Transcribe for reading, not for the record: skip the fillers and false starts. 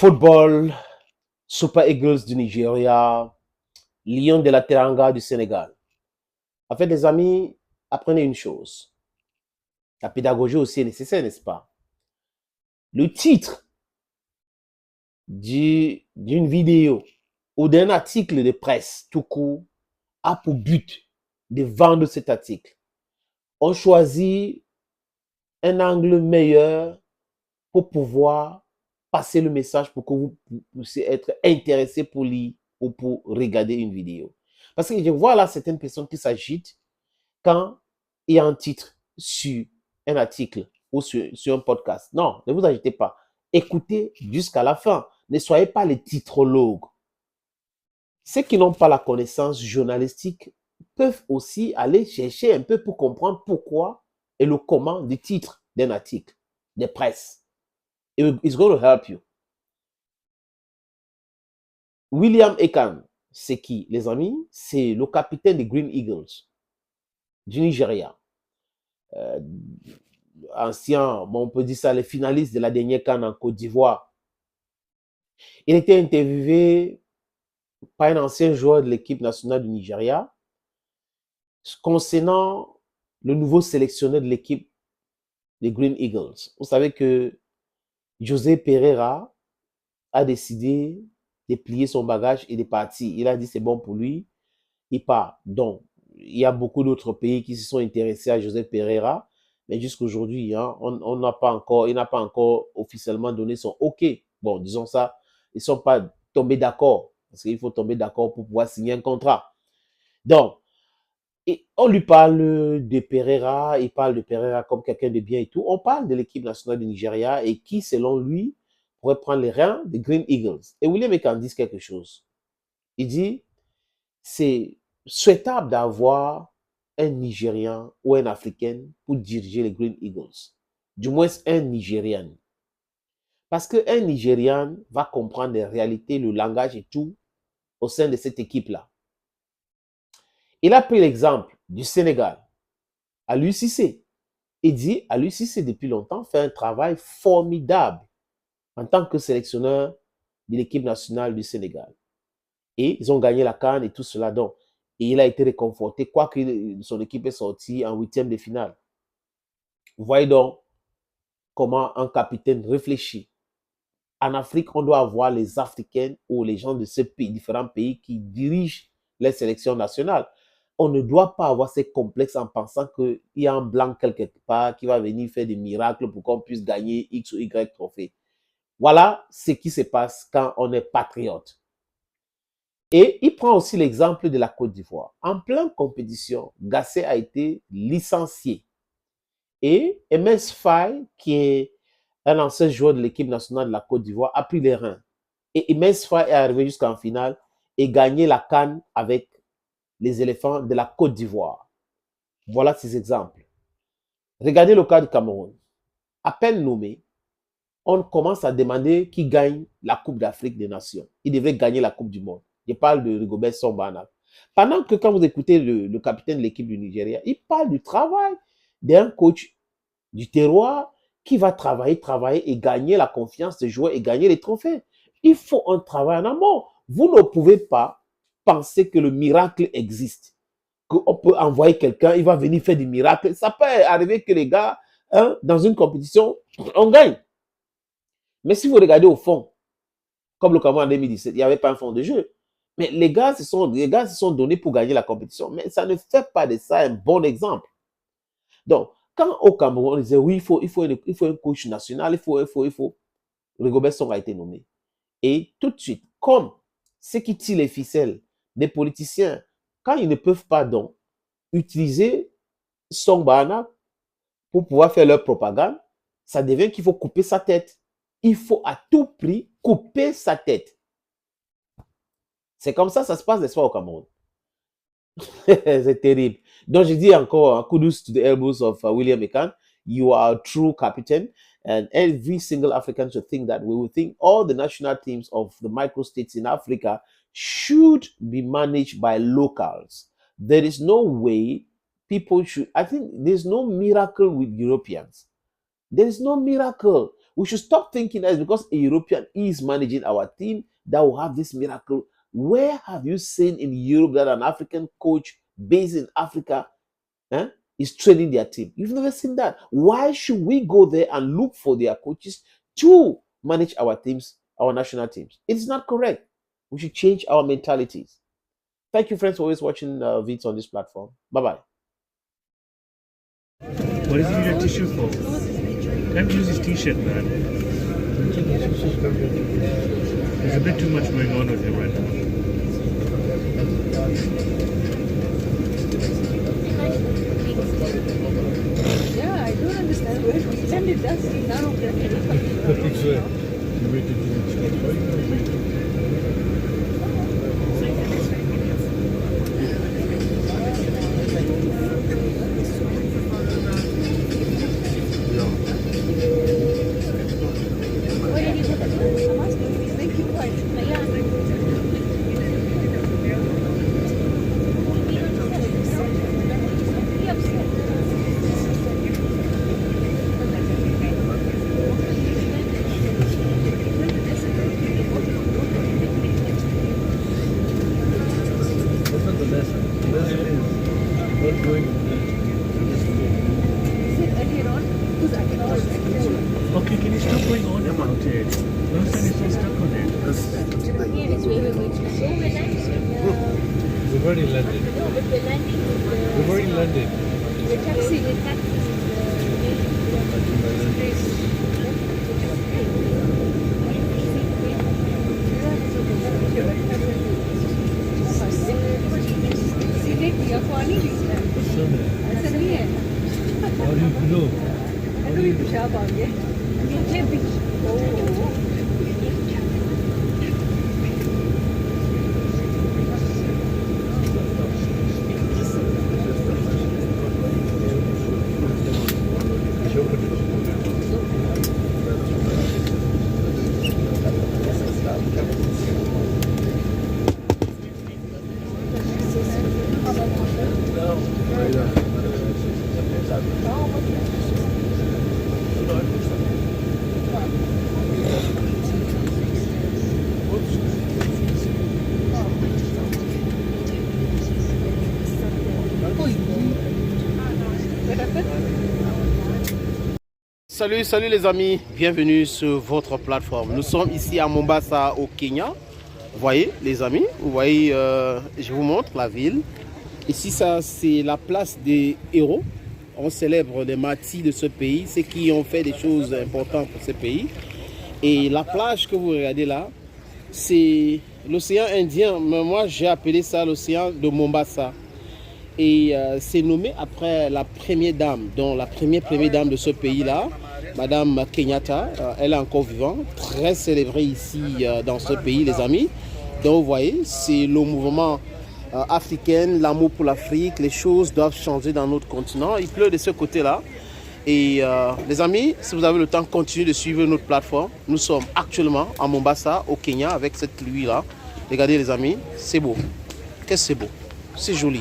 Football, Super Eagles du Nigeria, Lions de la Teranga du Sénégal. En fait, les amis, apprenez une chose. La pédagogie aussi est nécessaire, n'est-ce pas? Le titre d'une vidéo ou d'un article de presse tout court a pour but de vendre cet article. On choisit un angle meilleur pour pouvoir passer le message pour que vous puissiez être intéressé pour lire ou pour regarder une vidéo. Parce que je vois là certaines personnes qui s'agitent quand il y a un titre sur un article ou sur un podcast. Non, ne vous agitez pas. Écoutez jusqu'à la fin. Ne soyez pas les titrologues. Ceux qui n'ont pas la connaissance journalistique peuvent aussi aller chercher un peu pour comprendre pourquoi et le comment du titre d'un article, de presse. It's going to help you. William Ekan, c'est qui, les amis? C'est le capitaine des Green Eagles du Nigeria. Ancien, bon, on peut dire ça, les finalistes de la dernière CAN en Côte d'Ivoire. Il était interviewé par un ancien joueur de l'équipe nationale du Nigeria concernant le nouveau sélectionneur de l'équipe des Green Eagles. Vous savez que José Pereira a décidé de plier son bagage et de partir. Il a dit c'est bon pour lui, il part. Donc, il y a beaucoup d'autres pays qui se sont intéressés à José Pereira, mais jusqu'à aujourd'hui, hein, il n'a pas encore officiellement donné son OK. Bon, disons ça, ils ne sont pas tombés d'accord, parce qu'il faut tomber d'accord pour pouvoir signer un contrat. Donc, et on lui parle de Pereira, il parle de Pereira comme quelqu'un de bien et tout. On parle de l'équipe nationale du Nigeria et qui, selon lui, pourrait prendre les reins des Green Eagles. Et William Ekan dit quelque chose. Il dit, c'est souhaitable d'avoir un Nigérian ou un Africain pour diriger les Green Eagles. Du moins, un Nigérian. Parce qu'un Nigérian va comprendre les réalités, le langage et tout au sein de cette équipe-là. Il a pris l'exemple du Sénégal, à l'UCC. Il dit, à l'UCC, depuis longtemps, fait un travail formidable en tant que sélectionneur de l'équipe nationale du Sénégal. Et ils ont gagné la CAN et tout cela. Donc, et il a été réconforté, quoique son équipe est sortie en huitième de finale. Vous voyez donc comment un capitaine réfléchit. En Afrique, on doit avoir les Africains ou les gens de ces pays, différents pays qui dirigent les sélections nationales. On ne doit pas avoir ces complexes en pensant qu'il y a un blanc quelque part qui va venir faire des miracles pour qu'on puisse gagner X ou Y trophée. Voilà ce qui se passe quand on est patriote. Et il prend aussi l'exemple de la Côte d'Ivoire. En pleine compétition, Gasset a été licencié. Et MS Faye, qui est un ancien joueur de l'équipe nationale de la Côte d'Ivoire, a pris les reins. Et MS Faye est arrivé jusqu'en finale et gagné la CAN avec les éléphants de la Côte d'Ivoire. Voilà ces exemples. Regardez le cas du Cameroun. À peine nommé, on commence à demander qui gagne la Coupe d'Afrique des Nations. Il devrait gagner la Coupe du Monde. Je parle de Rigobert Song. Pendant que quand vous écoutez le capitaine de l'équipe du Nigeria, il parle du travail d'un coach du terroir qui va travailler et gagner la confiance des joueurs et gagner les trophées. Il faut un travail en amont. Vous ne pouvez pas penser que le miracle existe, qu'on peut envoyer quelqu'un, il va venir faire des miracles. Ça peut arriver que les gars, hein, dans une compétition, on gagne. Mais si vous regardez au fond, comme le Cameroun en 2017, il n'y avait pas un fond de jeu. Mais les gars se sont donnés pour gagner la compétition. Mais ça ne fait pas de ça un bon exemple. Donc, quand au Cameroun, on disait oui, il faut un coach national, il faut. Rigobert Song a été nommé. Et tout de suite, comme ceux qui tirent les ficelles des politiciens, quand ils ne peuvent pas donc utiliser Song Bana pour pouvoir faire leur propagande, ça devient qu'il faut couper sa tête. Il faut à tout prix couper sa tête. C'est comme ça se passe, n'est-ce pas, au Cameroun? C'est terrible. Donc, je dis encore, kudos to the elbows of William Ekan. You are a true captain. And every single African should think that. We will think all the national teams of the microstates in Africa should be managed by locals. There is no way people should. I think there's no miracle with Europeans. There is no miracle. We should stop thinking that it's because a European is managing our team that will have this miracle. Where have you seen in Europe that an African coach based in Africa is training their team? You've never seen that. Why should we go there and look for their coaches to manage our teams, our national teams? It is not correct. We should change our mentalities. Thank you, friends, for always watching vids on this platform. Bye-bye. What does he need a tissue for? Can't use his t-shirt, man. There's a bit too much going on with him right now. Yeah, I don't understand where we landed. That's none of them. Okay, can you stop going on about it? Last time you so stuck on it. We've already landed. We've already landed. The taxi. How do you know? Salut les amis, bienvenue sur votre plateforme. Nous sommes ici à Mombasa au Kenya. Vous voyez les amis, vous voyez, je vous montre la ville. Ici ça c'est la place des héros. On célèbre les martyrs de ce pays, ceux qui ont fait des choses importantes pour ce pays. Et la plage que vous regardez là, c'est l'océan Indien, mais moi j'ai appelé ça l'océan de Mombasa. Et c'est nommé après la première dame, donc la première dame de ce pays-là, Madame Kenyatta. Elle est encore vivante, très célébrée ici dans ce pays, les amis. Donc vous voyez, c'est le mouvement africain, l'amour pour l'Afrique. Les choses doivent changer dans notre continent. Il pleut de ce côté-là. Et les amis, si vous avez le temps, continuez de suivre notre plateforme. Nous sommes actuellement à Mombasa, au Kenya, avec cette pluie-là. Regardez les amis, c'est beau. Qu'est-ce que c'est beau? C'est joli.